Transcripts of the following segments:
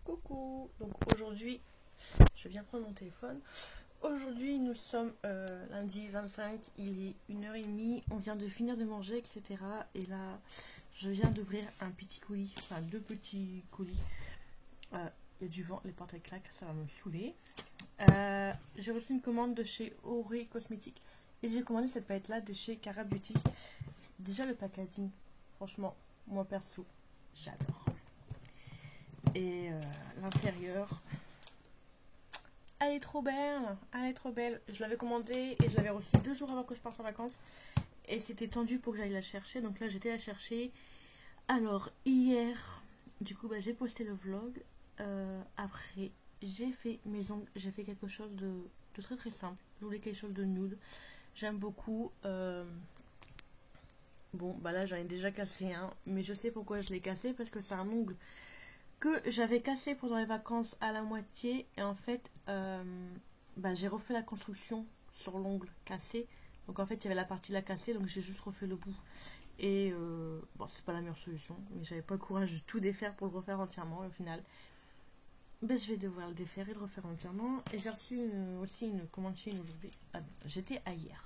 Coucou. Donc aujourd'hui, je viens prendre mon téléphone. Aujourd'hui, nous sommes lundi 25, il est 1h30, on vient de finir de manger, etc. Et là, je viens d'ouvrir un petit colis, enfin deux petits colis. Il y a du vent, les portes elles claquent, ça va me saouler. J'ai reçu une commande de chez Oré Cosmétiques et j'ai commandé cette palette là de chez Cara Beauty. Déjà le packaging, franchement, moi perso, j'adore. Et l'intérieur, elle est trop belle, elle est trop belle. Je l'avais commandée et je l'avais reçue 2 jours avant que je parte en vacances. Et c'était tendu pour que j'aille la chercher, donc là j'étais la chercher. Alors hier, du coup j'ai posté le vlog. Après j'ai fait mes ongles, j'ai fait quelque chose de très très simple. Je voulais quelque chose de nude, j'aime beaucoup. Bon là j'en ai déjà cassé un, mais je sais pourquoi je l'ai cassé, parce que c'est un ongle que j'avais cassé pendant les vacances à la moitié. Et en fait j'ai refait la construction sur l'ongle cassé. Donc en fait il y avait la partie là cassée, donc j'ai juste refait le bout. Et bon, c'est pas la meilleure solution, mais j'avais pas le courage de tout défaire pour le refaire entièrement. Et au final je vais devoir le défaire et le refaire entièrement. Et j'ai reçu aussi une commande Chine aujourd'hui. J'étais à hier.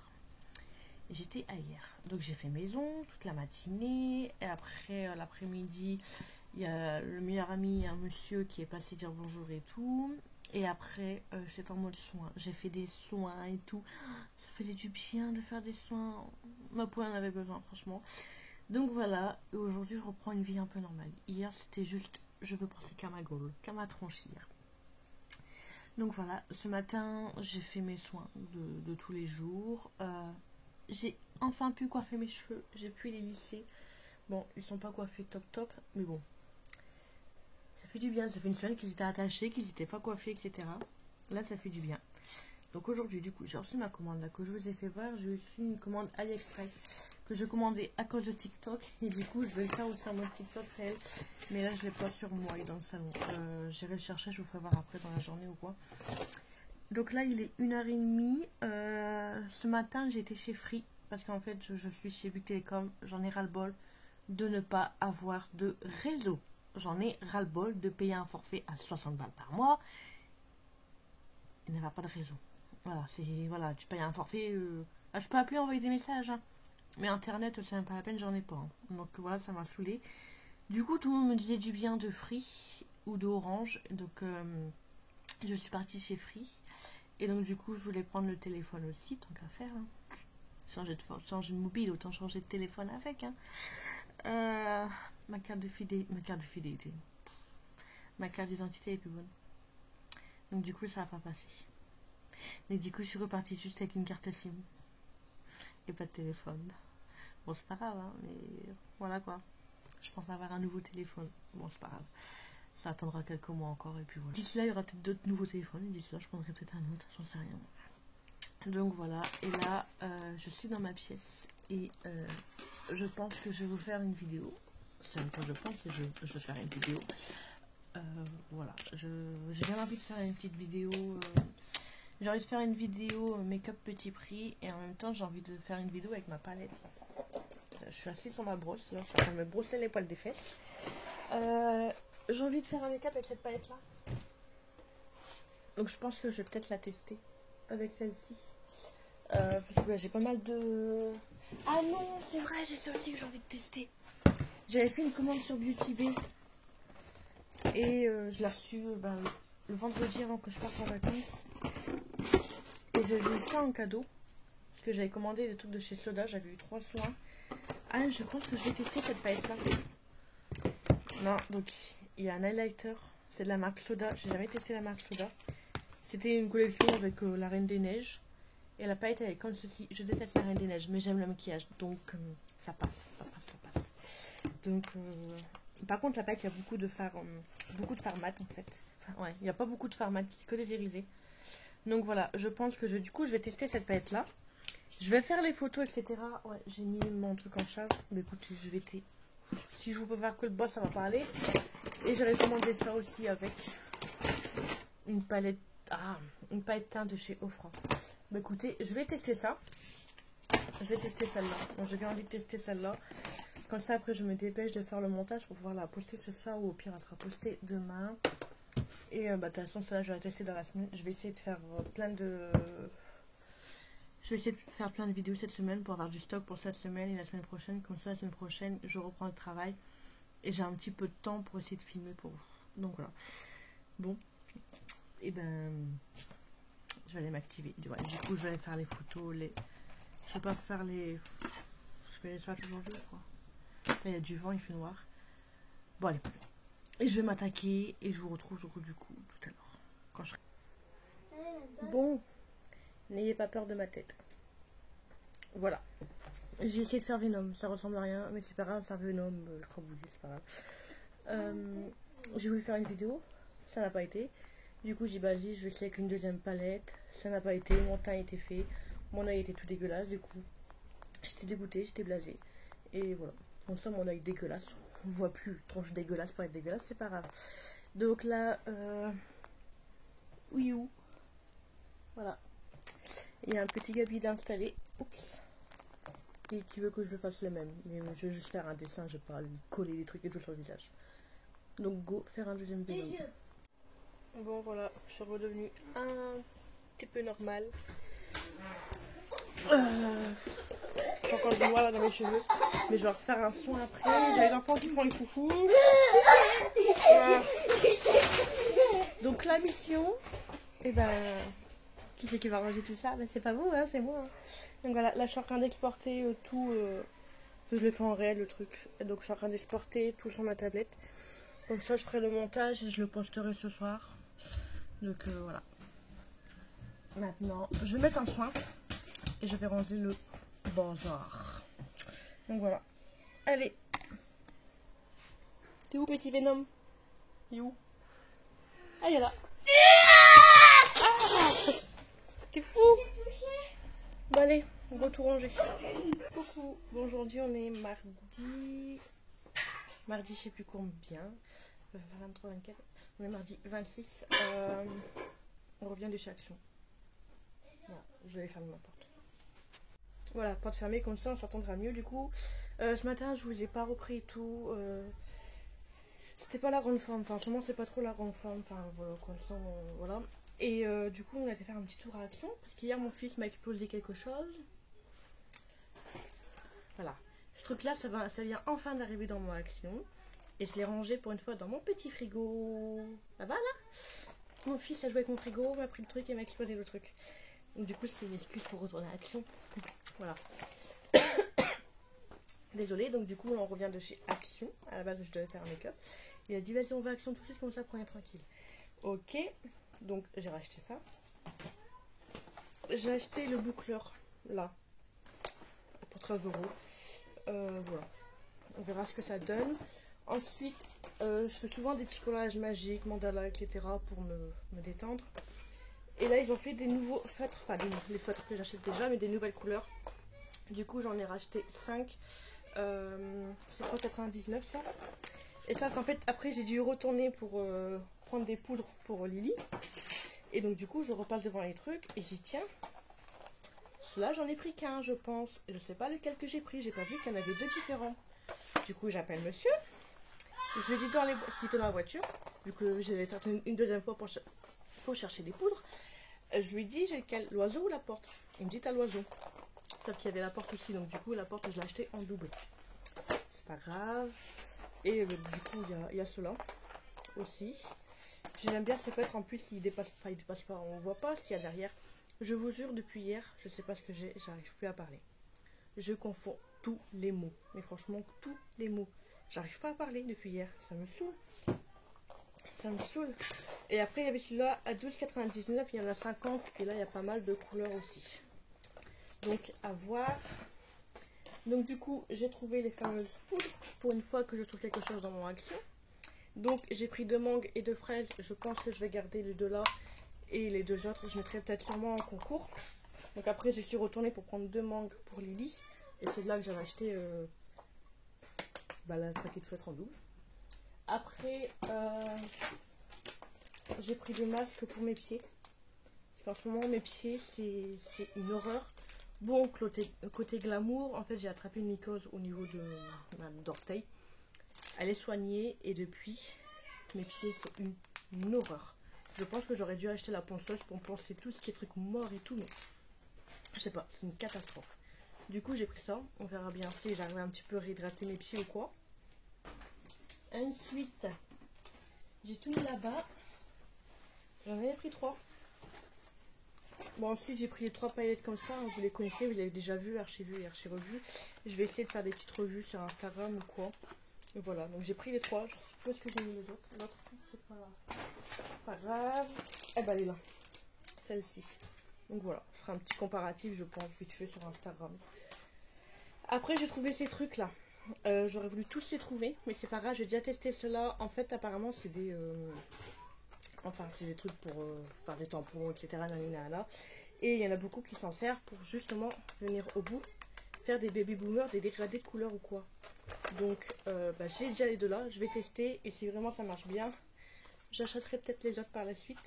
Donc j'ai fait maison toute la matinée. Et après l'après-midi, il y a le meilleur ami, un monsieur qui est passé dire bonjour et tout. Et après j'étais en mode soin. J'ai fait des soins et tout. Ça faisait du bien de faire des soins. Ma peau en avait besoin, franchement. Donc voilà, aujourd'hui je reprends une vie un peu normale. Hier c'était juste, je veux penser qu'à ma gaule, qu'à ma tronche hier. Donc voilà, ce matin j'ai fait mes soins de tous les jours. J'ai enfin pu coiffer mes cheveux, j'ai pu les lisser. Bon, ils sont pas coiffés top, mais bon. Ça fait du bien, ça fait une semaine qu'ils étaient attachés, qu'ils étaient pas coiffés, etc. Là ça fait du bien. Donc aujourd'hui, du coup, j'ai reçu ma commande là que je vous ai fait voir. J'ai reçu une commande AliExpress que je commandais à cause de TikTok. Et du coup, je vais le faire aussi en mode TikTok réel. Mais là, je l'ai pas sur moi et dans le salon. J'irai le chercher, je vous ferai voir après dans la journée ou quoi. Donc là, il est 1h30. Ce matin, j'ai été chez Free. Parce qu'en fait, je suis chez Bouygues Télécom. J'en ai ras-le-bol de ne pas avoir de réseau. J'en ai ras-le-bol de payer un forfait à 60 balles par mois. Il n'y avait pas de réseau. Voilà, tu payes un forfait. Je peux appeler, envoyer des messages. Hein. Mais internet, c'est même pas la peine, j'en ai pas. Hein. Donc voilà, ça m'a saoulé. Du coup, tout le monde me disait du bien de Free ou de Orange. Donc je suis partie chez Free. Et donc du coup, je voulais prendre le téléphone aussi, tant qu'à faire. Hein. Changer de mobile, autant changer de téléphone avec. Hein. Ma carte d'identité est plus bonne. Donc du coup, ça va pas passer. Et du coup, je suis repartie juste avec une carte SIM. Et pas de téléphone. Bon, c'est pas grave, hein, mais voilà quoi. Je pense avoir un nouveau téléphone. Bon, c'est pas grave. Ça attendra quelques mois encore et puis voilà. D'ici là, il y aura peut-être d'autres nouveaux téléphones. Et d'ici là, je prendrai peut-être un autre. J'en sais rien. Donc voilà. Et là, je suis dans ma pièce. Et je pense que je vais vous faire une vidéo. C'est même pas je pense, je vais faire une vidéo. Voilà. J'ai bien envie de faire une petite vidéo. J'ai envie de faire une vidéo make-up petit prix et en même temps j'ai envie de faire une vidéo avec ma palette. Je suis assise sur ma brosse, là, je suis en train de me brosser les poils des fesses. J'ai envie de faire un make-up avec cette palette là. Donc je pense que je vais peut-être la tester avec celle-ci. Parce que j'ai pas mal de... Ah non, c'est vrai, j'ai ça aussi que j'ai envie de tester. J'avais fait une commande sur Beauty Bay. Et je l'ai reçue le vendredi avant que je parte en vacances. Et j'ai eu ça en cadeau. Parce que j'avais commandé des trucs de chez Soda. J'avais eu 3 soins. Ah, je pense que je vais tester cette palette là. Non, donc il y a un highlighter. C'est de la marque Soda. J'ai jamais testé la marque Soda. C'était une collection avec la Reine des Neiges. Et la palette elle est comme ceci. Je déteste la Reine des Neiges, mais j'aime le maquillage. Donc ça passe. Donc par contre la palette il y a beaucoup de fard mat en fait. Enfin, ouais, il n'y a pas beaucoup de fard mat, que des irisés. Donc voilà, je pense que du coup je vais tester cette palette là. Je vais faire les photos etc. Ouais, j'ai mis mon truc en charge. Mais écoutez, je vais si je vous peux faire que le boss ça va pas aller. Et j'avais commandé ça aussi avec une palette teint de chez Ofra. Bah écoutez, je vais tester ça. Je vais tester celle-là. Bon, j'ai bien envie de tester celle-là. Comme ça après je me dépêche de faire le montage pour pouvoir la poster ce soir ou au pire elle sera postée demain. Et de toute façon, ça, je vais tester dans la semaine. Je vais essayer de faire plein de... Je vais essayer de faire plein de vidéos cette semaine pour avoir du stock pour cette semaine et la semaine prochaine. Comme ça, la semaine prochaine, je reprends le travail. Et j'ai un petit peu de temps pour essayer de filmer pour vous. Donc voilà. Bon. Et ben... Je vais aller m'activer. Du coup, je vais aller faire les photos. Je vais pas faire les... Je vais les faire aujourd'hui, je crois. Là, il y a du vent, il fait noir. Bon, allez. Et je vais m'attaquer et je vous retrouve du coup tout à l'heure. Quand je serai... Bon. N'ayez pas peur de ma tête. Voilà. J'ai essayé de faire Venom. Ça ressemble à rien, mais c'est pas grave. C'est un Venom crabouillé, c'est pas grave. J'ai voulu faire une vidéo. Ça n'a pas été. Du coup, j'ai dit, vas-y, je vais essayer avec une deuxième palette. Ça n'a pas été. Mon teint était fait. Mon œil était tout dégueulasse. Du coup, j'étais dégoûtée, j'étais blasée. Et voilà. Comme ça, mon œil dégueulasse. On ne voit plus tronche dégueulasse pour être dégueulasse, c'est pas grave. Donc là, oui, voilà. Il y a un petit Gabi d'installer. Oups. Et qui veut que je fasse le même. Mais je vais juste faire un dessin, je vais pas lui coller des trucs et tout sur le visage. Donc go, faire un deuxième vidéo. Bon voilà, je suis redevenue un petit peu normale. J'ai encore du noir là dans mes cheveux. Mais je vais refaire un soin après. Il y a les enfants qui font les foufous. Donc la mission, et ben... Qui c'est qui va ranger tout ça? Ben, c'est pas vous, hein, c'est moi. Hein. Donc voilà, là je suis en train d'exporter tout. Je le fais en réel le truc. Et donc je suis en train d'exporter tout sur ma tablette. Comme ça je ferai le montage et je le posterai ce soir. Donc voilà. Maintenant, je vais mettre un soin et je vais ranger le bazar. Donc voilà. Allez. T'es où petit Venom? Il est où? Ah, il est là. Ah, t'es fou? Bon allez, on va tout ranger. Coucou. Bon, aujourd'hui on est mardi. Mardi je sais plus combien. 23, 24. On est mardi 26. On revient de chez Action. Voilà, je vais fermer ma porte. Voilà, porte fermée, comme ça on s'entendra mieux. Du coup, ce matin je vous ai pas repris tout. C'était pas la grande forme. Enfin, en ce moment c'est pas trop la grande forme. Enfin, voilà, comme ça, voilà. Et du coup, on a été faire un petit tour à Action. Parce qu'hier, mon fils m'a exposé quelque chose. Voilà. Ce truc-là, ça vient enfin d'arriver dans mon Action. Et je l'ai rangé pour une fois dans mon petit frigo. Là-bas, là. Mon fils a joué avec mon frigo, m'a pris le truc et m'a explosé le truc. Donc, du coup, c'était une excuse pour retourner à Action. Voilà. Désolée, donc du coup, on revient de chez Action. À la base, je devais faire un make-up. Il a dit, vas-y, on va à Action tout de suite, comme ça, prenez tranquille. Ok. Donc, j'ai racheté ça. J'ai acheté le boucleur, là. Pour 13 €. Voilà. On verra ce que ça donne. Ensuite, je fais souvent des petits collages magiques, mandala, etc. pour me détendre. Et là, ils ont fait des nouveaux feutres. Enfin, les feutres que j'achète déjà, mais des nouvelles couleurs. Du coup, j'en ai racheté 5. C'est 3,99 ça. Et ça, en fait, après, j'ai dû retourner pour prendre des poudres pour Lily. Et donc, du coup, je repasse devant les trucs et j'y tiens. Ceux-là, j'en ai pris qu'un, je pense. Je sais pas lequel que j'ai pris. J'ai pas vu qu'il y en avait 2 différents. Du coup, j'appelle monsieur. Je lui ai dit qu'il était dans la voiture. Vu que j'ai été une deuxième fois pour chercher des poudres. Je lui ai dit, j'ai lequel? L'oiseau ou la porte? Il me dit, t'as l'oiseau. Sauf qu'il y avait la porte aussi. Donc, du coup, la porte, je l'ai acheté en double. C'est pas grave. Et du coup, il y a ceux-là aussi. J'aime bien ces feutres. En plus, ils dépassent pas. On voit pas ce qu'il y a derrière. Je vous jure, depuis hier, je sais pas ce que j'ai. J'arrive plus à parler. Je confonds tous les mots. Mais franchement, tous les mots. J'arrive pas à parler depuis hier. Ça me saoule. Ça me saoule. Et après, il y avait celui-là à 12,99. Il y en a 50. Et là, il y a pas mal de couleurs aussi. Donc, à voir. Donc, du coup, j'ai trouvé les fameuses poudres. Pour une fois que je trouve quelque chose dans mon Action. Donc, j'ai pris 2 mangues et 2 fraises. Je pense que je vais garder les 2 là. Et les 2 autres, je mettrai peut-être sûrement en concours. Donc, après, je suis retournée pour prendre 2 mangues pour Lily. Et c'est là que j'avais acheté le paquet de feutres en double. Après, j'ai pris des masques pour mes pieds. Parce qu'en ce moment, mes pieds, c'est une horreur. Bon, côté glamour, en fait, j'ai attrapé une mycose au niveau de d'orteil. Elle est soignée et depuis, mes pieds, c'est une horreur. Je pense que j'aurais dû acheter la ponceuse pour poncer tout ce qui est truc mort et tout, mais je sais pas, c'est une catastrophe. Du coup, j'ai pris ça. On verra bien si j'arrive un petit peu à réhydrater mes pieds ou quoi. Ensuite, j'ai tout mis là-bas. J'en avais pris 3. Bon, ensuite, j'ai pris les 3 paillettes comme ça. Vous les connaissez, vous avez déjà vu, archi-vu et archi-revu. Je vais essayer de faire des petites revues sur Instagram ou quoi. Et voilà, donc j'ai pris les 3. Je sais pas ce que j'ai mis les autres. L'autre, c'est pas grave. Eh ben, elle est là. Celle-ci. Donc voilà, je ferai un petit comparatif, je pense, vite fait sur Instagram. Après, j'ai trouvé ces trucs-là. J'aurais voulu tous les trouver, mais c'est pas grave, j'ai déjà testé ceux-là. En fait, apparemment, c'est des... Enfin, c'est des trucs pour faire des tampons, etc. Nanana. Et il y en a beaucoup qui s'en servent pour justement venir au bout, faire des baby boomers, des dégradés de couleur ou quoi. Donc, j'ai déjà les deux là. Je vais tester et si vraiment ça marche bien, j'achèterai peut-être les autres par la suite.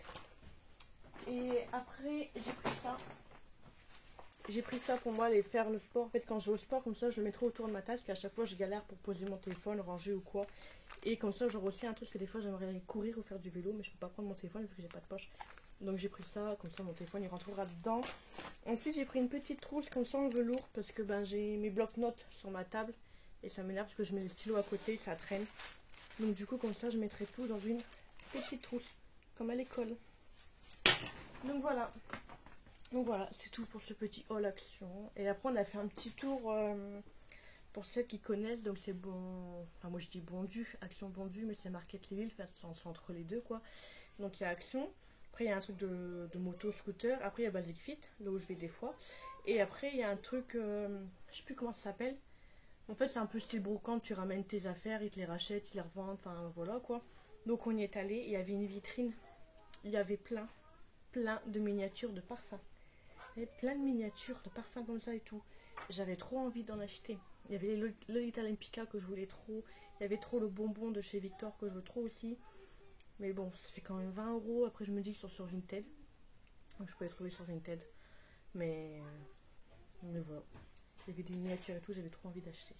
Et après, j'ai pris ça. J'ai pris ça pour moi aller faire le sport. En fait, quand je vais au sport, comme ça, je le mettrai autour de ma tasse. Qu'à chaque fois, je galère pour poser mon téléphone, ranger ou quoi. Et comme ça, j'aurai aussi un truc que des fois, j'aimerais aller courir ou faire du vélo, mais je peux pas prendre mon téléphone vu que j'ai pas de poche. Donc, j'ai pris ça. Comme ça, mon téléphone, il rentrera dedans. Ensuite, j'ai pris une petite trousse comme ça en velours parce que j'ai mes blocs-notes sur ma table. Et ça m'énerve parce que je mets les stylos à côté, ça traîne. Donc, du coup, comme ça, je mettrai tout dans une petite trousse, comme à l'école. Donc, voilà. Donc voilà, c'est tout pour ce petit haul action. Et après, on a fait un petit tour pour celles qui connaissent. Donc c'est bon. Enfin, moi je dis Bondu, Action Bondu, mais c'est Market Lille. Enfin, c'est entre les deux quoi. Donc il y a Action. Après, il y a un truc de moto, scooter. Après, il y a Basic Fit, là où je vais des fois. Et après, il y a un truc, je sais plus comment ça s'appelle. En fait, c'est un peu style brocante. Tu ramènes tes affaires, ils te les rachètent, ils les revendent. Enfin voilà quoi. Donc on y est allé. Il y avait une vitrine. Il y avait plein de miniatures de parfums. Il y avait plein de miniatures de parfums comme ça et tout. J'avais trop envie d'en acheter. Il y avait le Lolita Olympica que je voulais trop. Il y avait trop le bonbon de chez Victor que je veux trop aussi. Mais bon, ça fait quand même 20 €. Après, je me dis qu'ils sont sur Vinted. Donc, je peux les trouver sur Vinted. Mais voilà. Il y avait des miniatures et tout. J'avais trop envie d'acheter.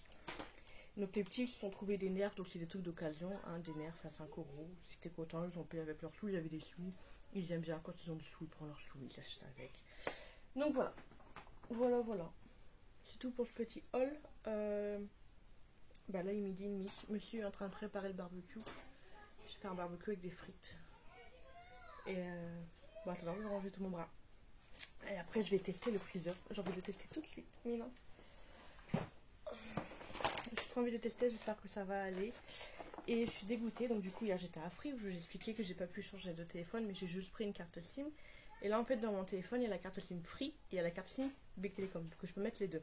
Donc, les petits ils se sont trouvés des nerfs. Donc, c'est des trucs d'occasion. Hein, des nerfs à 5 €. Ils étaient contents. Ils ont payé avec leurs sous. Il y avait des sous. Ils aiment bien quand ils ont des sous. Ils prennent leurs sous. Ils achètent avec. Donc voilà, voilà. C'est tout pour ce petit haul. Là, il est 12h30. Monsieur est en train de préparer le barbecue. Je fais un barbecue avec des frites. Et attends, je vais ranger tout mon bras. Et après, je vais tester le freezer. J'ai envie de le tester tout de suite. Mais non. J'ai trop envie de tester. J'espère que ça va aller. Et je suis dégoûtée. Donc, du coup, hier, j'étais à Free. Je vous ai expliqué que j'ai pas pu changer de téléphone. Mais j'ai juste pris une carte SIM. Et là, en fait, dans mon téléphone, il y a la carte SIM Free et il y a la carte SIM Bouygues Telecom, que je peux mettre les deux.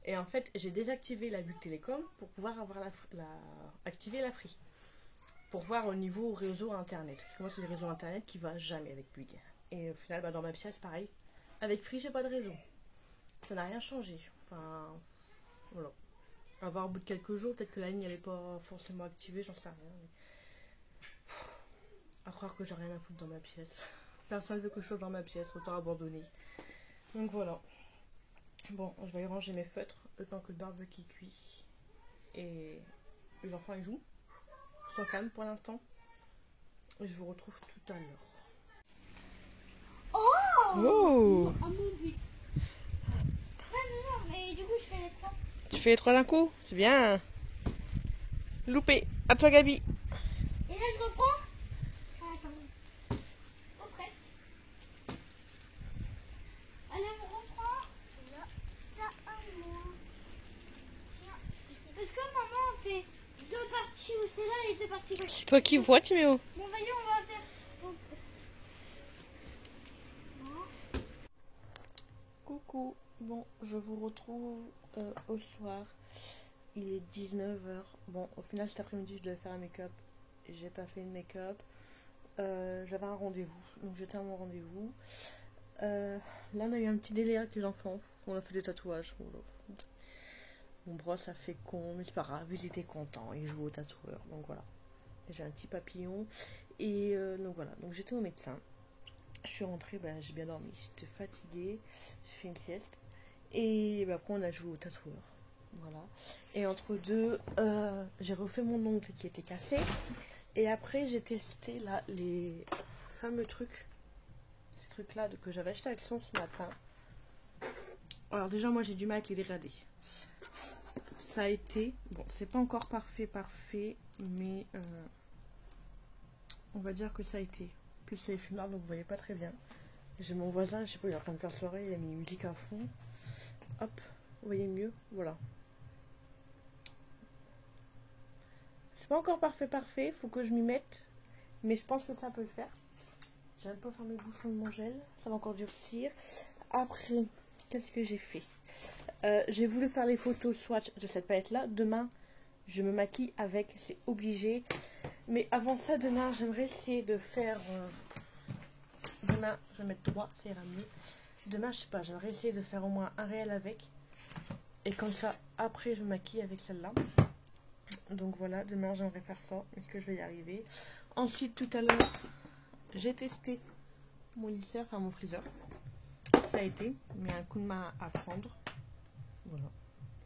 Et en fait, j'ai désactivé la Bouygues Telecom pour pouvoir avoir activer la Free. Pour voir au niveau réseau internet. Parce que moi, c'est le réseau internet qui va jamais avec Bouygues. Et au final, dans ma pièce, pareil. Avec Free, j'ai pas de réseau. Ça n'a rien changé. Enfin, voilà. À voir au bout de quelques jours, peut-être que la ligne n'allait pas forcément activée, j'en sais rien. Mais... à croire que j'ai rien à foutre dans ma pièce. Personne veut que je sois dans ma pièce, autant abandonner. Donc voilà. Bon, je vais aller ranger mes feutres le temps que le barbecue cuit. Et les enfants ils jouent. Ils sont calmes pour l'instant. Et je vous retrouve tout à l'heure. Oh, à mon but. Non, mais du coup je fais les 3. Tu fais les 3 d'un coup? C'est bien. Loupé. À toi Gabi. Et là je reprends. Ah, attends. Oh, presque. Allez, on reprend. Là, ça à moi. Parce que maman fait 2 parties où c'est là et 2 parties là. C'est toi qui vois, Timéo. Bon, vas-y, on va faire. Coucou. Bon, je vous retrouve au soir. Il est 19h. Bon, au final, cet après-midi, je devais faire un make-up. J'ai pas fait de make-up. J'avais un rendez-vous. Donc, j'étais à mon rendez-vous. Là, on a eu un petit délire avec les enfants. On a fait des tatouages. Mon bras, ça fait con. Mais c'est pas grave. Ils étaient contents. Ils jouent au tatoueur. Donc, voilà. J'ai un petit papillon. Et donc, voilà. Donc, j'étais au médecin. Je suis rentrée. J'ai bien dormi. J'étais fatiguée. J'ai fait une sieste. Et après, on a joué au tatoueur. Voilà. Et entre deux, j'ai refait mon ongle qui était cassé. Et après, j'ai testé là les fameux trucs. Ces trucs-là que j'avais acheté à Action ce matin. Alors déjà, moi, j'ai du mal avec les dégradés. Ça a été... Bon, c'est pas encore parfait, mais... on va dire que ça a été. En plus, c'est fumard, donc vous voyez pas très bien. J'ai mon voisin, je sais pas, il est en train de faire soirée, il a mis musique à fond. Hop, vous voyez mieux, voilà. C'est pas encore parfait, faut que je m'y mette. Mais je pense que ça peut le faire. J'aime pas faire mes bouchons de mon gel, ça va encore durcir. Après, qu'est-ce que j'ai fait? J'ai voulu faire les photos swatch de cette palette-là. Demain, je me maquille avec, c'est obligé. Mais avant ça, demain, j'aimerais essayer de faire... Demain, je vais mettre 3, ça ira mieux. Demain, je sais pas, j'aimerais essayer de faire au moins un réel avec. Et comme ça, après, je me maquille avec celle-là. Donc voilà, demain, j'aimerais faire ça. Est-ce que je vais y arriver? Ensuite, tout à l'heure, j'ai testé mon lisseur, enfin mon friseur. Ça a été, mais un coup de main à prendre. Voilà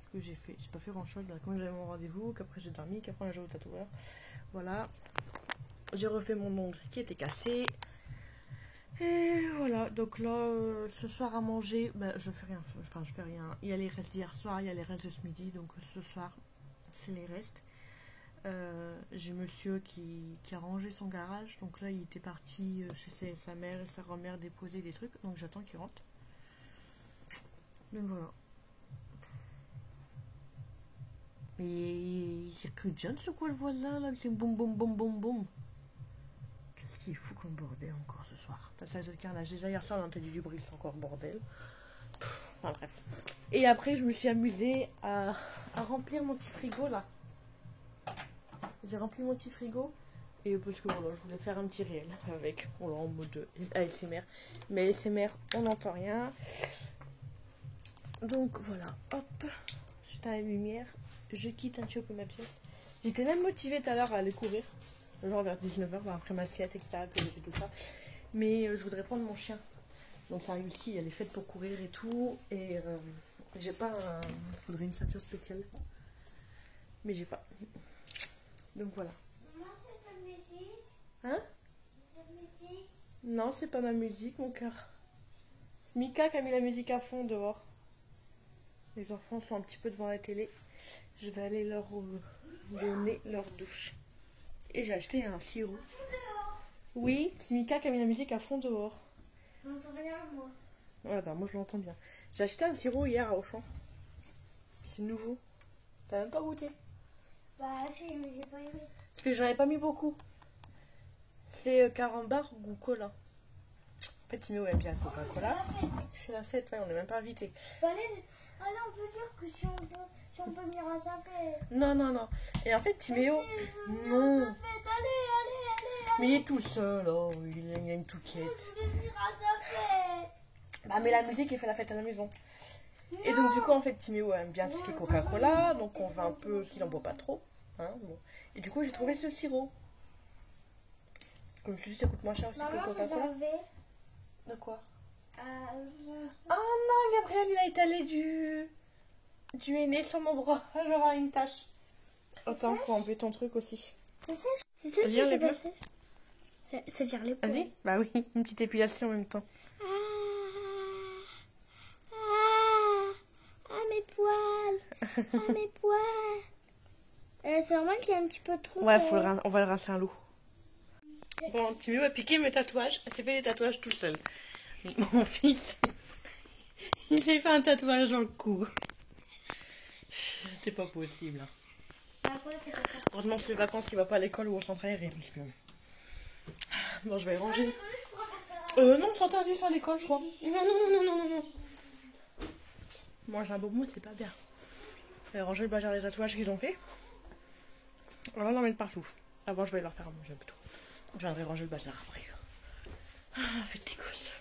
ce que j'ai fait. J'ai pas fait grand chose. Comme j'avais mon rendez-vous, qu'après j'ai dormi, qu'après on a joué au tatoueur. Voilà. J'ai refait mon ongle qui était cassé. Et voilà. Donc là, ce soir à manger, ben, je fais rien. Enfin, je fais rien. Il y a les restes d'hier soir, il y a les restes de ce midi. Donc ce soir, c'est les restes. J'ai monsieur qui a rangé son garage. Donc là, il était parti chez sa mère et sa grand-mère déposer des trucs. Donc j'attends qu'il rentre. Donc voilà. Mais il circule John, ce quoi le voisin là? C'est boum boum boum boum boum. Qu'est-ce qu'il est fou comme bordel encore ce soir? T'as ça le carnage. Déjà hier soir, on a entendu du bruit, c'est encore bordel. Enfin bref. Et après, je me suis amusée à remplir mon petit frigo là. J'ai rempli mon petit frigo. Et parce que voilà, je voulais faire un petit réel avec, voilà, en mode ASMR. Mais ASMR, on n'entend rien. Donc voilà, hop, j'éteins la lumière. Je quitte un petit peu ma pièce. J'étais même motivée tout à l'heure à aller courir. Genre vers 19h, après ma sieste, etc. Que j'ai fait tout ça. Mais je voudrais prendre mon chien. Donc ça arrive aussi, elle est faite pour courir et tout. Et j'ai pas un... Il faudrait une ceinture spéciale. Mais j'ai pas. Donc voilà. Maman, c'est ta musique? Hein? C'est ta musique? Non, c'est pas ma musique, mon cœur. C'est Mika qui a mis la musique à fond dehors. Les enfants sont un petit peu devant la télé. Je vais aller leur donner leur douche. Et j'ai acheté un sirop. Oui, c'est Mika qui a mis la musique à fond dehors. Je n'entends rien, moi. Ouais, bah moi je l'entends bien. J'ai acheté un sirop hier à Auchan. C'est nouveau. T'as même pas goûté? Bah, si, mais j'ai pas aimé. Parce que j'en ai pas mis beaucoup. C'est carambar goût cola. En fait, Timéo aime bien Coca-Cola. C'est la fête, ouais, on n'est même pas invité. Bah, allez, on peut dire que si on peut venir à sa fête. Non, non, non. Et en fait, Timéo. Non. Allez, allez. Mais il est tout seul, oh, il y a une touquette. Je voulais venir à sa fête. Bah, mais la musique, il fait la fête à la maison. Et donc, du coup, en fait, Timéo aime bien tout ce qui est Coca-Cola. Donc, on veut un peu qu'il en boit pas trop. Hein, bon. Et du coup, j'ai trouvé ce sirop. Comme je te dis, ça coûte moins cher aussi que le Maman, c'est Coca-Cola. enlevé. De quoi? Euh, Oh non, Gabriel, il a étalé du henné sur mon bras. J'aurai une tache. Attends, faut enlever ton truc aussi. C'est sèche. C'est sèche. Vas-y, enlève-le. C'est dire les poils. Vas-y. Bah oui, une petite épilation en même temps. Mes poils. Mes poils. C'est normal qu'il y ait un petit peu trop. Ouais, on va le rincer un loup. Bon, Timéo a piqué mes tatouages. Elle s'est fait les tatouages tout seul. Mon fils, il s'est fait un tatouage dans le cou. C'est pas possible. Heureusement, c'est les vacances qu'il va pas à l'école ou au centre aéré. Parce que... Bon, je vais ranger. Non, c'est interdit ça à l'école, je crois. Non. Moi, j'ai un beau mot, c'est pas bien. Je vais ranger le bazar des tatouages qu'ils ont fait. On va en mettre partout. Avant, je vais leur faire à manger plutôt. Je viendrai ranger le bazar après. Faites des gosses.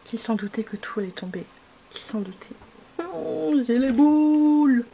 Qui s'en doutait que tout allait tomber? Qui s'en doutait? Oh, j'ai les boules!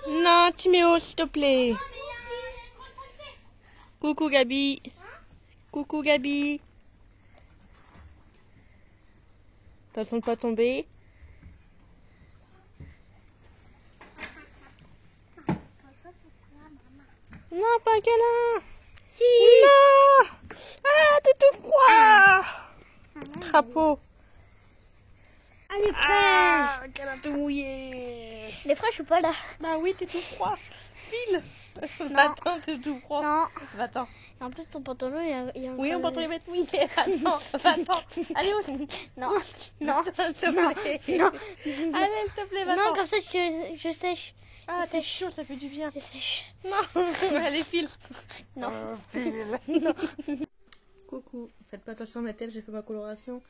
Non, Timéo, s'il te plaît. Coucou Gabi. Coucou Gabi. Attention de pas tomber. Non, pas un câlin. Si. Non. Ah, t'es tout froid. Crapaud. Allez, frère. Ah, câlin tout mouillé. Les frères, je suis pas là. Bah oui, t'es tout froid. File. Va-t'en, t'es tout froid. Non. Va-t'en. En plus, ton pantalon, il y a un Oui, on peut problème. les mettre mouillés. Va-t'en, va-t'en. Allez, aussi. Non, non, S'il te plaît. non. Allez, s'il te plaît, va-t'en. Non, comme ça, je sèche. Ah, je t'es sèche. chaud, ça fait du bien. Je sèche. Non, allez, file. Non. File. Coucou, faites pas attention à ma tête, j'ai fait ma coloration.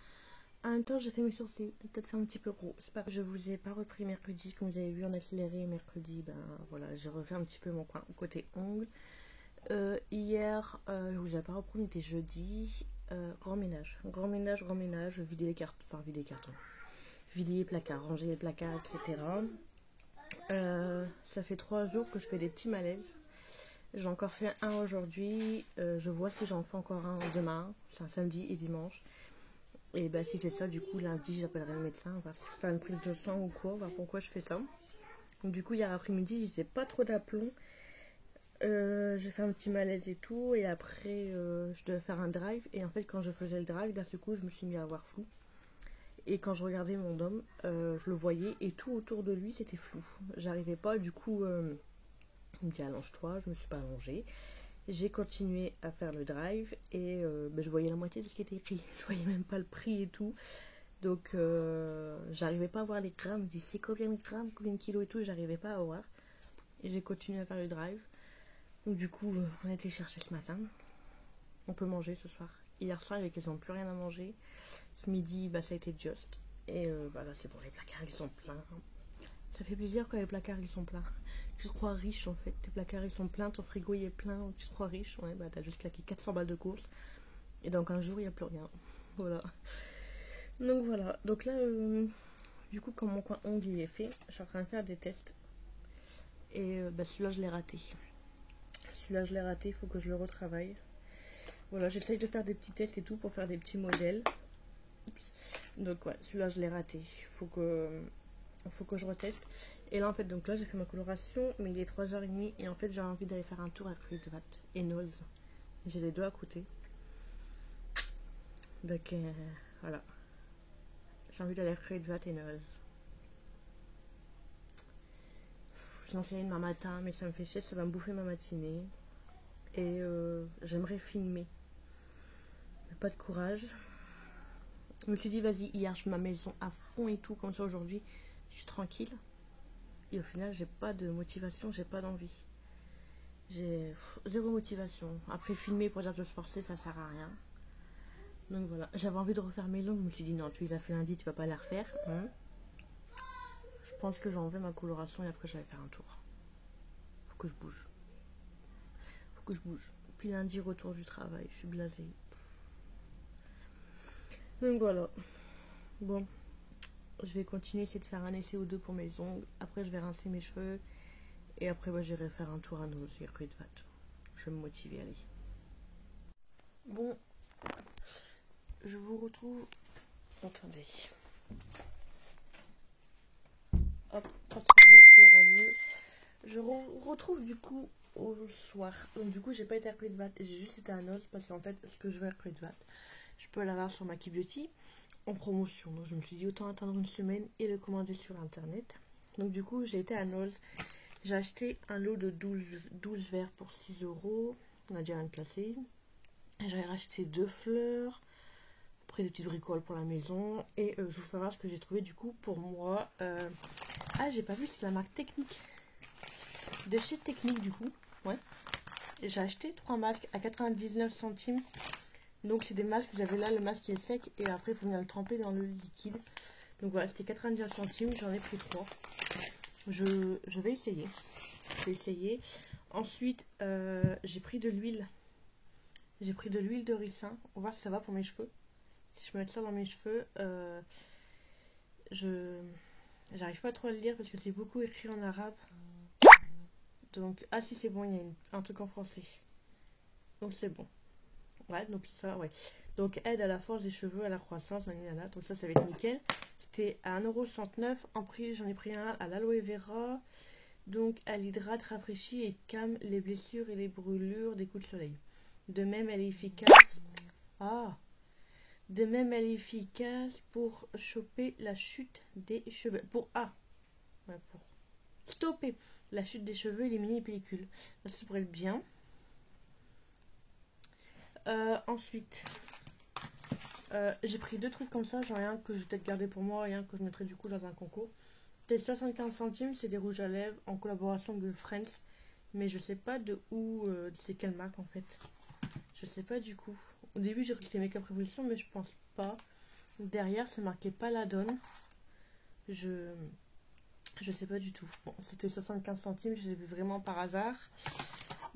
En même temps, j'ai fait mes sourcils, peut-être fait un petit peu gros. C'est pas... Je vous ai pas repris mercredi, comme vous avez vu en accéléré. Mercredi, ben voilà, j'ai refait un petit peu mon coin côté ongles. Hier, je vous ai pas repris, on était jeudi. Grand ménage, vider les cartons, enfin vider les cartons, vider les placards, ranger les placards, etc. Ça fait 3 jours que je fais des petits malaises. J'ai encore fait un aujourd'hui. Je vois si j'en fais encore un demain. C'est un samedi et dimanche. Et bah si c'est ça, du coup lundi j'appellerai le médecin. On va faire une prise de sang ou quoi. On va voir pourquoi je fais ça. Donc, du coup hier après-midi j'étais pas trop d'aplomb. J'ai fait un petit malaise et tout. Et après je devais faire un drive. Et en fait quand je faisais le drive, d'un seul coup je me suis mis à avoir flou. Et quand je regardais mon homme, je le voyais et tout autour de lui c'était flou. J'arrivais pas, du coup il me dit allonge-toi, je me suis pas allongée. J'ai continué à faire le drive et je voyais la moitié de ce qui était écrit. Je voyais même pas le prix et tout. Donc j'arrivais pas à voir les grammes. Je me dis c'est combien de grammes, combien de kilos et tout. J'arrivais pas à voir. Et j'ai continué à faire le drive. Donc du coup on a été chercher ce matin. On peut manger ce soir. Hier soir avec ils n'ont plus rien à manger. Ce midi ça a été just. Et là c'est bon, les placards ils sont pleins. Ça fait plaisir quand les placards ils sont pleins. Tu te crois riche en fait. Tes placards ils sont pleins, ton frigo il est plein. Tu te crois riche. Ouais, t'as juste claqué 400 balles de course. Et donc un jour il n'y a plus rien. Voilà. Donc voilà. Donc là, du coup, quand mon coin ongle il est fait, je suis en train de faire des tests. Et celui-là je l'ai raté. Il faut que je le retravaille. Voilà, j'essaye de faire des petits tests et tout pour faire des petits modèles. Oups. Donc ouais, celui-là je l'ai raté. Faut que je reteste. Et là en fait, donc là j'ai fait ma coloration, mais il est 3h30 et en fait j'ai envie d'aller faire un tour à Kruidvat et Noz. J'ai les deux à côté. Donc voilà. J'ai envie d'aller à Kruidvat et Noz. J'enseigne demain matin, mais ça me fait chier, ça va me bouffer ma matinée. Et j'aimerais filmer. Mais pas de courage. Je me suis dit vas-y, hier je fais ma maison à fond et tout, comme ça aujourd'hui je suis tranquille. Et au final j'ai pas de motivation, j'ai pas d'envie. J'ai zéro motivation. Après filmer pour dire de se forcer, ça sert à rien. Donc voilà, j'avais envie de refaire mes ongles, je me suis dit non, tu les as fait lundi, tu vas pas les refaire. Je pense que j'enlève ma coloration et après je vais faire un tour. Faut que je bouge. Puis lundi, retour du travail, je suis blasée. Donc voilà. Bon, je vais continuer, essayer de faire un essai ou deux pour mes ongles. Après je vais rincer mes cheveux. Et après j'irai faire un tour à nos circuits de vat. Je vais me motiver, allez. Bon, je vous retrouve. Attendez. Hop, retrouve du coup au soir. Donc du coup j'ai pas été à Creedvat, j'ai juste été à Noz parce qu'en fait ce que je veux à Creedvat, je peux l'avoir sur ma Beauty en promotion. Donc je me suis dit autant attendre une semaine et le commander sur internet. Donc du coup j'ai été à Noz, j'ai acheté un lot de 12 verres pour 6 euros. On a déjà rien placé. J'ai racheté 2 fleurs, après des petites bricoles pour la maison. Et je vous ferai voir ce que j'ai trouvé du coup pour moi. Ah, j'ai pas vu, c'est la marque Technique. De chez Technique du coup. Ouais. J'ai acheté 3 masques à 99 centimes. Donc c'est des masques, vous avez là le masque qui est sec et après il faut venir le tremper dans le liquide. Donc voilà, c'était 99 centimes, j'en ai pris 3. Je vais essayer. Je vais essayer. Ensuite, j'ai pris de l'huile. J'ai pris de l'huile de ricin. On va voir si ça va pour mes cheveux. Si je peux mettre ça dans mes cheveux, j'arrive pas trop à le lire parce que c'est beaucoup écrit en arabe. Donc, ah si c'est bon, il y a un truc en français. Donc c'est bon. Ouais, donc ça, ouais. Donc aide à la force des cheveux, à la croissance, nanana. Donc ça va être nickel. C'était à 1,69 €. En prix, j'en ai pris un à l'aloe vera. Donc elle hydrate, rafraîchit et calme les blessures et les brûlures des coups de soleil. De même, elle est efficace. Ah! De même, elle est efficace pour choper la chute des cheveux. Pour stopper la chute des cheveux, éliminer les pellicules. Ça pourrait être bien. Ensuite, j'ai pris 2 trucs comme ça. J'en ai un que je vais peut-être garder pour moi et un que je mettrai du coup dans un concours. C'était 75 centimes. C'est des rouges à lèvres en collaboration de Friends. Mais je sais pas de où, c'est quelle marque en fait. Je sais pas du coup. Au début, j'ai cru que c'était Make Up Revolution, mais je pense pas. Derrière, c'est marqué Paladone. Je sais pas du tout. Bon, c'était 75 centimes, je les ai vus vraiment par hasard.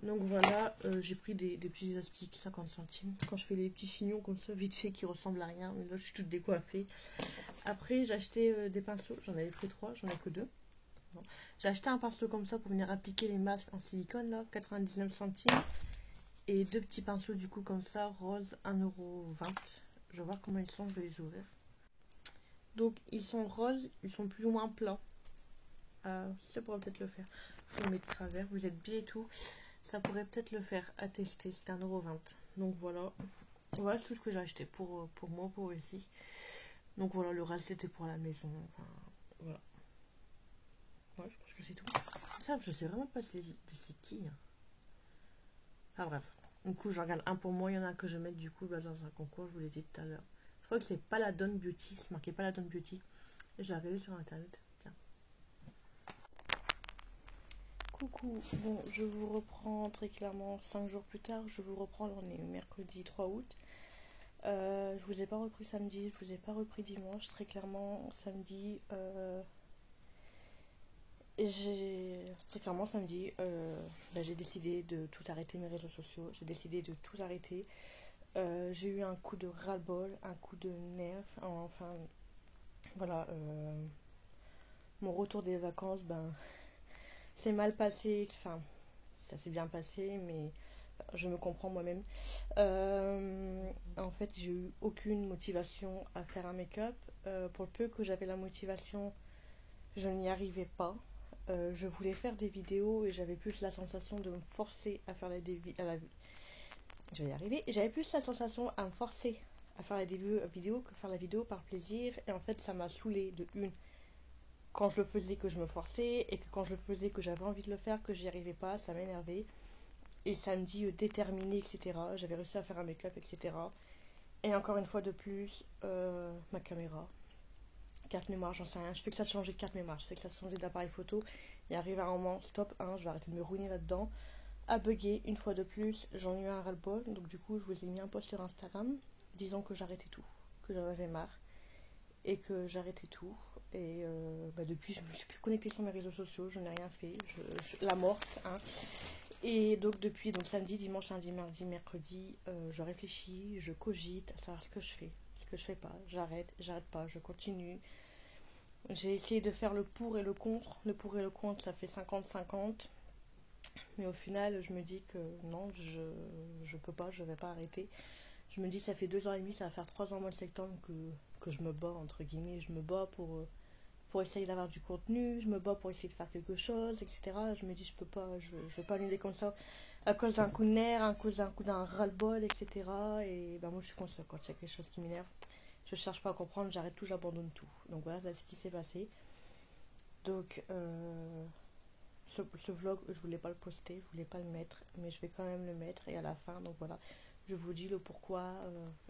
Donc voilà, j'ai pris des petits élastiques, 50 centimes. Quand je fais des petits chignons comme ça, vite fait, qui ressemblent à rien. Mais là, je suis toute décoiffée. Après, j'ai acheté des pinceaux. J'en avais pris 3, j'en ai que 2. Bon. J'ai acheté un pinceau comme ça pour venir appliquer les masques en silicone, là, 99 centimes. Et 2 petits pinceaux du coup comme ça, rose, 1,20 €. Je vais voir comment ils sont, je vais les ouvrir. Donc ils sont roses, ils sont plus ou moins plats. Ça pourrait peut-être le faire. Je le mets de travers, vous êtes bien et tout. Ça pourrait peut-être le faire à tester, c'était 1,20 €. Donc voilà. Voilà tout ce que j'ai acheté pour moi, pour ici. Donc voilà, le reste c'était pour la maison. Enfin, voilà. Ouais, je pense que c'est tout. Ça, je sais vraiment pas c'est qui. Hein. Enfin bref. Du coup, j'en regarde un pour moi. Il y en a un que je vais mettre du coup dans un concours. Je vous l'ai dit tout à l'heure. Je crois que c'est Paladone Beauty. C'est marqué Paladone Beauty. Je l'ai regardé sur internet. Tiens. Coucou. Bon, je vous reprends très clairement 5 jours plus tard. Je vous reprends. On est mercredi 3 août. Je vous ai pas repris samedi. Je vous ai pas repris dimanche. Très clairement, samedi. Très clairement, samedi, j'ai décidé de tout arrêter mes réseaux sociaux. J'ai décidé de tout arrêter. J'ai eu un coup de ras-le-bol, un coup de nerf. Enfin, voilà. Mon retour des vacances, c'est mal passé. Enfin, ça s'est bien passé, mais je me comprends moi-même. En fait, j'ai eu aucune motivation à faire un make-up. Pour le peu que j'avais la motivation, je n'y arrivais pas. Je voulais faire des vidéos et j'avais plus la sensation de me forcer à faire je vais y arriver. J'avais plus la sensation à me forcer à faire la vidéo que faire la vidéo par plaisir. Et en fait, ça m'a saoulée de une. Quand je le faisais, que je me forçais, et que quand je le faisais, que j'avais envie de le faire, que j'y arrivais pas, ça m'énervait. Et samedi, déterminé, etc. J'avais réussi à faire un make-up, etc. Et encore une fois de plus, ma caméra. Carte mémoire, j'en sais rien. Je fais que ça de changer de carte mémoire, je fais que ça de changer d'appareil photo. Il arrive à un moment, stop, je vais arrêter de me ruiner là-dedans. À bugger une fois de plus, j'en ai eu un ras-le-bol. Donc du coup, je vous ai mis un post sur Instagram disant que j'arrêtais tout, que j'en avais marre et que j'arrêtais tout. Et depuis, je ne me suis plus connectée sur mes réseaux sociaux, je n'ai rien fait, la morte. Et donc depuis, samedi, dimanche, lundi, mardi, mercredi, je réfléchis, je cogite à savoir ce que je fais. Que je fais pas, j'arrête pas, je continue. J'ai essayé de faire le pour et le contre. Le pour et le contre, ça fait 50-50. Mais au final, je me dis que non, je peux pas, je vais pas arrêter. Je me dis, ça fait 2 ans et demi, ça va faire 3 ans au mois de septembre que je me bats, entre guillemets. Je me bats pour essayer d'avoir du contenu, je me bats pour essayer de faire quelque chose, etc. Je me dis, je peux pas, je vais pas annuler comme ça à cause d'un coup de nerf, à cause d'un ras-le-bol, etc. Et ben moi, je suis comme ça, quand il y a quelque chose qui m'énerve, je cherche pas à comprendre, j'arrête tout, j'abandonne tout. Donc voilà, c'est ce qui s'est passé. Donc, ce vlog, je voulais pas le poster, je voulais pas le mettre, mais je vais quand même le mettre. Et à la fin, donc voilà, je vous dis le pourquoi,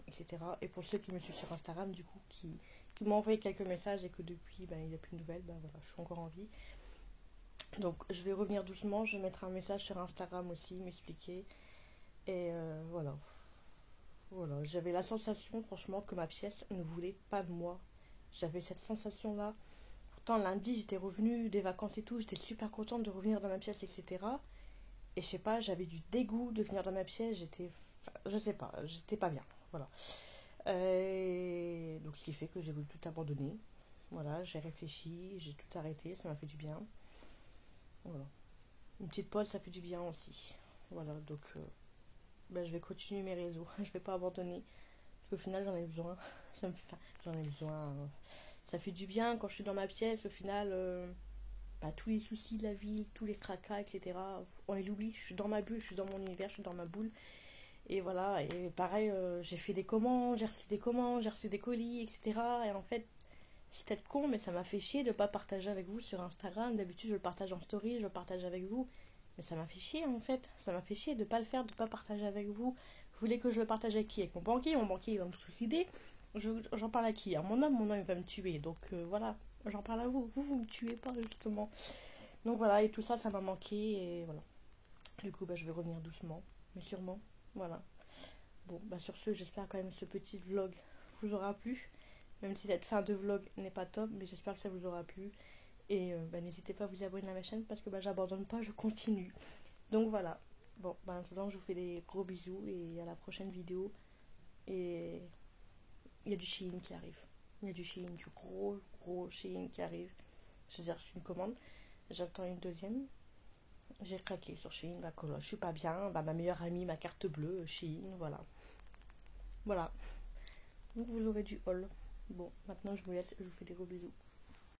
etc. Et pour ceux qui me suivent sur Instagram, du coup, qui m'ont envoyé quelques messages et que depuis, ben, il n'y a plus de nouvelles, ben voilà, je suis encore en vie. Donc, je vais revenir doucement, je vais mettre un message sur Instagram aussi, m'expliquer. Et voilà. Voilà, j'avais la sensation, franchement, que ma pièce ne voulait pas de moi. J'avais cette sensation-là. Pourtant, lundi, j'étais revenue des vacances et tout, j'étais super contente de revenir dans ma pièce, etc. Et je sais pas, j'avais du dégoût de venir dans ma pièce, j'étais. Enfin, je sais pas, j'étais pas bien. Voilà. Donc, ce qui fait que j'ai voulu tout abandonner. Voilà, j'ai réfléchi, j'ai tout arrêté, ça m'a fait du bien. Voilà. Une petite pause, ça fait du bien aussi. Voilà, donc ben, je vais continuer mes réseaux, je vais pas abandonner. Parce qu'au final, j'en ai besoin. J'en ai besoin. Ça fait du bien quand je suis dans ma pièce, au final. Bah, tous les soucis de la vie, tous les tracas, etc. On les oublie. Je suis dans ma bulle, je suis dans mon univers, je suis dans ma boule. Et voilà, et pareil, j'ai fait des commandes, j'ai reçu des colis, etc. Et en fait, c'est peut-être con, mais ça m'a fait chier de ne pas partager avec vous sur Instagram. D'habitude, je le partage en story, je le partage avec vous. Mais ça m'a fait chier, en fait. Ça m'a fait chier de ne pas le faire, de ne pas partager avec vous. Vous voulez que je le partage avec qui? Avec mon banquier il va me suicider. J'en parle à qui? À mon homme il va me tuer. Donc voilà, j'en parle à vous. Vous me tuez pas, justement. Donc voilà, et tout ça, ça m'a manqué. Et voilà. Du coup, bah, je vais revenir doucement, mais sûrement. Voilà. Bon, bah sur ce, j'espère quand même que ce petit vlog vous aura plu. Même si cette fin de vlog n'est pas top, mais j'espère que ça vous aura plu. Et bah, n'hésitez pas à vous abonner à ma chaîne parce que bah, j'abandonne pas, je continue. Donc voilà. Bon, bah, maintenant, je vous fais des gros bisous et à la prochaine vidéo. Et il y a du Shein qui arrive. Il y a du Shein, du gros Shein qui arrive. Je veux dire, c'est une commande. J'attends une deuxième. J'ai craqué sur Shein, bah, je suis pas bien. Bah, ma meilleure amie, ma carte bleue, Shein, voilà. Voilà. Donc vous aurez du haul. Bon, maintenant je vous laisse, je vous fais des gros bisous.